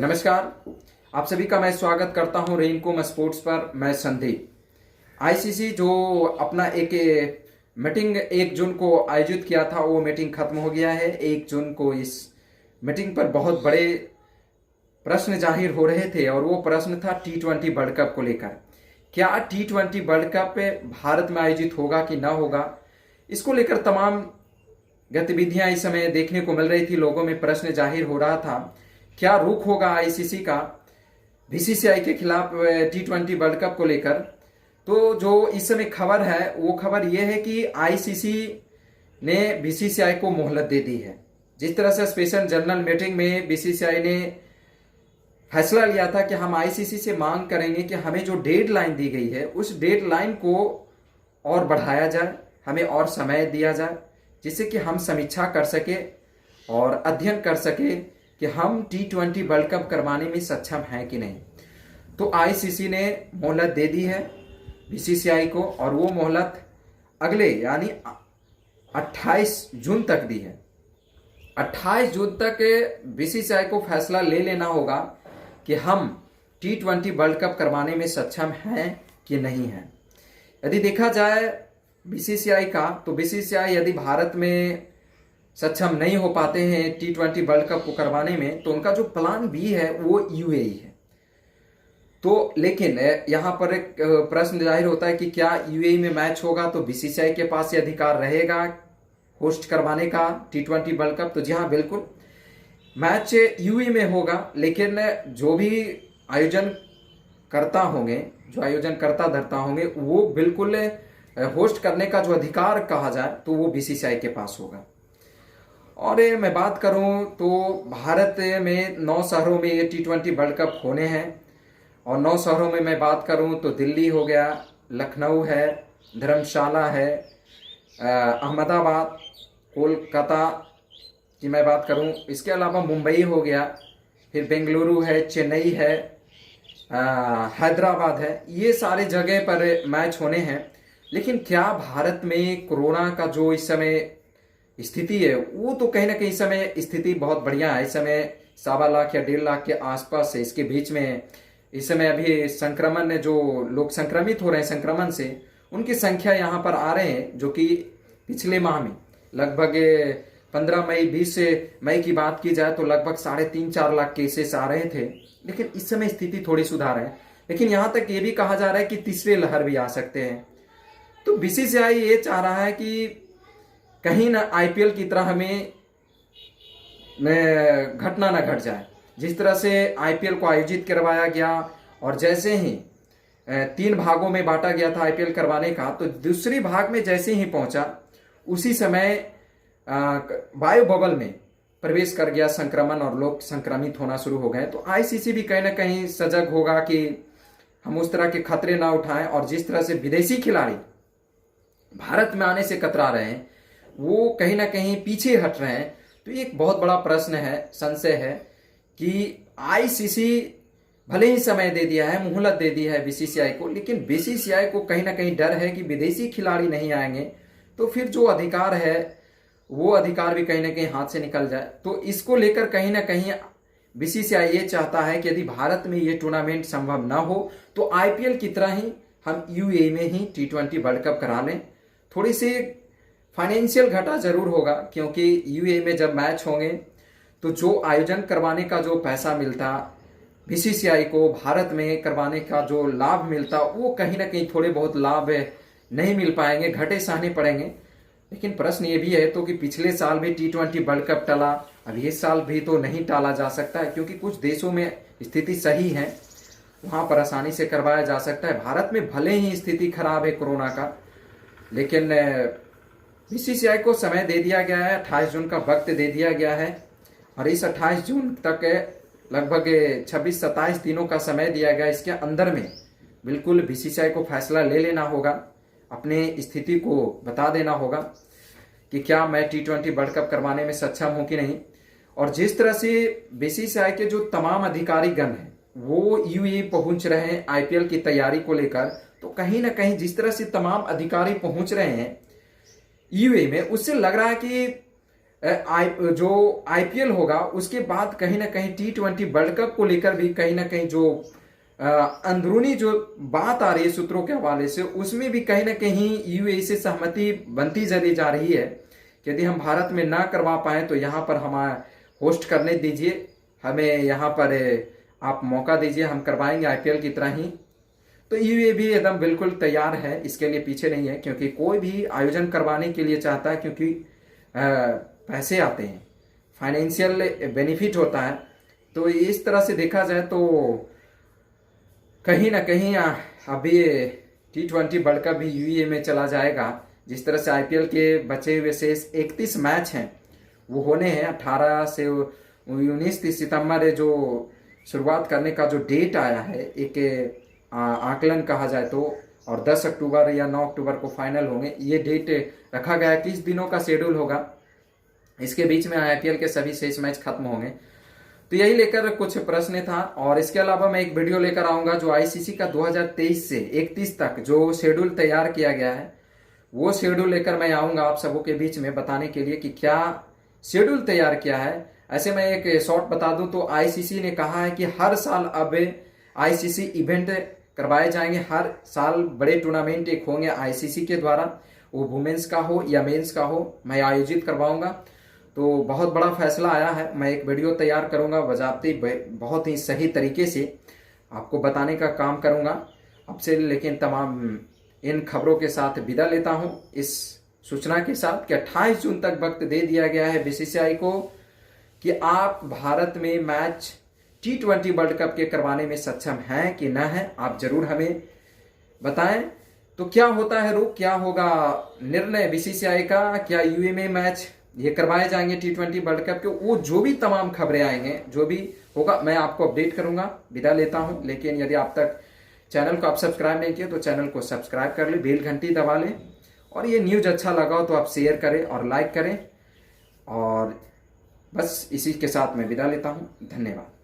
नमस्कार, आप सभी का मैं स्वागत करता हूं रेनकोम स्पोर्ट्स पर। मैं संदीप। आईसीसी जो अपना एक मीटिंग 1 जून को आयोजित किया था, वो मीटिंग खत्म हो गया है। 1 जून को इस मीटिंग पर बहुत बड़े प्रश्न जाहिर हो रहे थे और वो प्रश्न था T20 वर्ल्ड कप को लेकर। क्या T20 वर्ल्ड कप भारत में आयोजित होगा कि ना होगा, इसको लेकर तमाम गतिविधियां इस समय देखने को मिल रही थी। लोगों में प्रश्न जाहिर हो रहा था, क्या रुख होगा आईसीसी का बीसीसीआई के खिलाफ T20 वर्ल्ड कप को लेकर। तो जो इस समय खबर है, वो खबर ये है कि आईसीसी ने बीसीसीआई को मोहलत दे दी है। जिस तरह से स्पेशल जनरल मीटिंग में बीसीसीआई ने फैसला लिया था कि हम आईसीसी से मांग करेंगे कि हमें जो डेडलाइन दी गई है, उस डेडलाइन को और बढ़ाया जाए, हमें और समय दिया जाए, जिससे कि हम समीक्षा कर सके और अध्ययन कर सके कि हम T20 वर्ल्ड कप करवाने में सक्षम हैं कि नहीं। तो आईसीसी ने मोहलत दे दी है बीसीसीआई को, और वो मोहलत अगले यानी 28 जून तक दी है। 28 जून तक बीसीसीआई को फैसला ले लेना होगा कि हम T20 वर्ल्ड कप करवाने में सक्षम हैं कि नहीं हैं। यदि देखा जाए बीसीसीआई का, तो बीसीसीआई यदि भारत में सक्षम नहीं हो पाते हैं T20 वर्ल्ड कप को करवाने में, तो उनका जो प्लान बी है वो यूएई है। तो लेकिन यहाँ पर एक प्रश्न जाहिर होता है कि क्या यूएई में मैच होगा तो बीसीसीआई के पास ये अधिकार रहेगा होस्ट करवाने का T20 वर्ल्ड कप। तो जी हाँ, बिल्कुल मैच यूएई में होगा, लेकिन जो भी आयोजन करता होंगे, जो आयोजन करता धरता होंगे, वो बिल्कुल होस्ट करने का जो अधिकार कहा जाए तो वो बीसीसीआई के पास होगा। और मैं बात करूं तो भारत में 9 शहरों में ये T20 वर्ल्ड कप होने हैं। और 9 शहरों में मैं बात करूं तो दिल्ली हो गया, लखनऊ है, धर्मशाला है, अहमदाबाद, कोलकाता की मैं बात करूं, इसके अलावा मुंबई हो गया, फिर बेंगलुरु है, चेन्नई है, हैदराबाद है। ये सारे जगह पर मैच होने हैं। लेकिन क्या भारत में कोरोना का जो इस समय स्थिति है, वो तो कहीं ना कहीं इस समय स्थिति बहुत बढ़िया है। इस समय 1.25 लाख या 1.5 लाख के आसपास है। इसके बीच में इस समय अभी संक्रमण, जो लोग संक्रमित हो रहे हैं संक्रमण से, उनकी संख्या यहाँ पर आ रहे हैं, जो कि पिछले माह में लगभग 15 मई 20 मई की बात की जाए तो लगभग 3.5-4 लाख केसेस आ रहे थे। लेकिन इस समय स्थिति थोड़ी सुधार है। लेकिन यहाँ तक ये भी कहा जा रहा है कि तीसरे लहर भी आ सकते हैं। तो बीसीसीआई ये चाह रहा है कि कहीं ना आईपीएल की तरह हमें घटना ना घट जाए। जिस तरह से आईपीएल को आयोजित करवाया गया और जैसे ही 3 भागों में बांटा गया था आईपीएल करवाने का, तो दूसरी भाग में जैसे ही पहुंचा, उसी समय बायो बबल में प्रवेश कर गया संक्रमण और लोग संक्रमित होना शुरू हो गए। तो आईसीसी भी कहीं ना कहीं सजग होगा कि हम उस तरह के खतरे ना उठाएं। और जिस तरह से विदेशी खिलाड़ी भारत में आने से कतरा रहे हैं, वो कहीं ना कहीं पीछे हट रहे हैं। तो ये एक बहुत बड़ा प्रश्न है, संशय है कि आईसीसी भले ही समय दे दिया है, मोहलत दे दी है बीसीसीआई को, लेकिन बीसीसीआई को कहीं ना कहीं डर है कि विदेशी खिलाड़ी नहीं आएंगे तो फिर जो अधिकार है वो अधिकार भी कहीं ना कहीं हाथ से निकल जाए। तो इसको लेकर कहीं ना कहीं बीसीसीआई ये चाहता है कि यदि भारत में ये टूर्नामेंट संभव ना हो तो आईपीएल की तरह ही हम यूएई में ही T20 वर्ल्ड कप करा लें। थोड़ी सी फाइनेंशियल घाटा जरूर होगा, क्योंकि यूएई में जब मैच होंगे तो जो आयोजन करवाने का जो पैसा मिलता बीसीसीआई को, भारत में करवाने का जो लाभ मिलता, वो कहीं ना कहीं थोड़े बहुत लाभ नहीं मिल पाएंगे, घटे सहने पड़ेंगे। लेकिन प्रश्न ये भी है तो कि पिछले साल भी T20 वर्ल्ड कप टला, अब इस साल भी तो नहीं टाला जा सकता है, क्योंकि कुछ देशों में स्थिति सही है, वहां पर आसानी से करवाया जा सकता है। भारत में भले ही स्थिति खराब है कोरोना का, लेकिन बीसीसीआई को समय दे दिया गया है, 28 जून का वक्त दे दिया गया है। और इस 28 जून तक लगभग 26-27 दिनों का समय दिया गया। इसके अंदर में बिल्कुल बीसीसीआई को फैसला ले लेना होगा, अपने स्थिति को बता देना होगा कि क्या मैं T20 वर्ल्ड कप करवाने में सक्षम हूं कि नहीं। और जिस तरह से बीसीसीआई के जो तमाम अधिकारी गण हैं वो यूएई पहुंच रहे हैं आईपीएल की तैयारी को लेकर, तो कहीं ना कहीं जिस तरह से तमाम अधिकारी पहुंच रहे हैं यूएई में, उससे लग रहा है कि जो आईपीएल होगा उसके बाद कहीं ना कहीं T20 वर्ल्ड कप को लेकर भी कहीं ना कहीं जो अंदरूनी जो बात आ रही है सूत्रों के हवाले से, उसमें भी कहीं ना कहीं यूएई से सहमति बनती चली जा रही है कि यदि हम भारत में ना करवा पाए तो यहाँ पर हम होस्ट करने दीजिए, हमें यहाँ पर आप मौका दीजिए, हम करवाएंगे आईपीएल की तरह ही। तो यूएई भी एकदम बिल्कुल तैयार है, इसके लिए पीछे नहीं है, क्योंकि कोई भी आयोजन करवाने के लिए चाहता है, क्योंकि पैसे आते हैं, फाइनेंशियल बेनिफिट होता है। तो इस तरह से देखा जाए तो कहीं ना कहीं अभी T20 वर्ल्ड कप भी यूएई में चला जाएगा। जिस तरह से आईपीएल के बचे हुए शेष 31 मैच हैं वो होने हैं 18 से 19 सितंबर जो शुरुआत करने का जो डेट आया है, एक आकलन कहा जाए तो, और 10 अक्टूबर या 9 अक्टूबर को फाइनल होंगे, ये डेट रखा गया है। 30 दिनों का शेड्यूल होगा, इसके बीच में आईपीएल के सभी शेष मैच खत्म होंगे। तो यही लेकर कुछ प्रश्न था, और इसके अलावा मैं एक वीडियो लेकर आऊंगा जो आईसीसी का 2023 से 31 तक जो शेड्यूल तैयार किया गया है, वो शेड्यूल लेकर मैं आऊंगा आप सबों के बीच में बताने के लिए कि क्या शेड्यूल तैयार किया है। ऐसे मैं एक शॉर्ट बता दूं तो आईसीसी ने कहा है कि हर साल अब आईसीसी इवेंट करवाए जाएंगे, हर साल बड़े टूर्नामेंट एक होंगे आईसीसी के द्वारा, वो वुमेन्स का हो या मेंस का हो, मैं आयोजित करवाऊंगा। तो बहुत बड़ा फैसला आया है, मैं एक वीडियो तैयार करूंगा, बजाते बहुत ही सही तरीके से आपको बताने का काम करूंगा आपसे। लेकिन तमाम इन खबरों के साथ विदा लेता हूं, इस सूचना के साथ कि 28 जून तक वक्त दे दिया गया है बीसीसीआई को कि आप भारत में मैच T20 वर्ल्ड कप के करवाने में सक्षम हैं कि न है, आप जरूर हमें बताएं। तो क्या होता है रुख, क्या होगा निर्णय बीसीसीआई का, क्या यूएई में मैच ये करवाए जाएंगे T20 वर्ल्ड कप के, वो जो भी तमाम खबरें आएंगे, जो भी होगा मैं आपको अपडेट करूंगा। विदा लेता हूं, लेकिन यदि आप तक चैनल को आप सब्सक्राइब नहीं किए तो चैनल को सब्सक्राइब कर ले, बेल घंटी दबा लें, और ये न्यूज अच्छा लगा हो तो आप शेयर करें और लाइक करें। और बस इसी के साथ मैं विदा लेता हूं, धन्यवाद।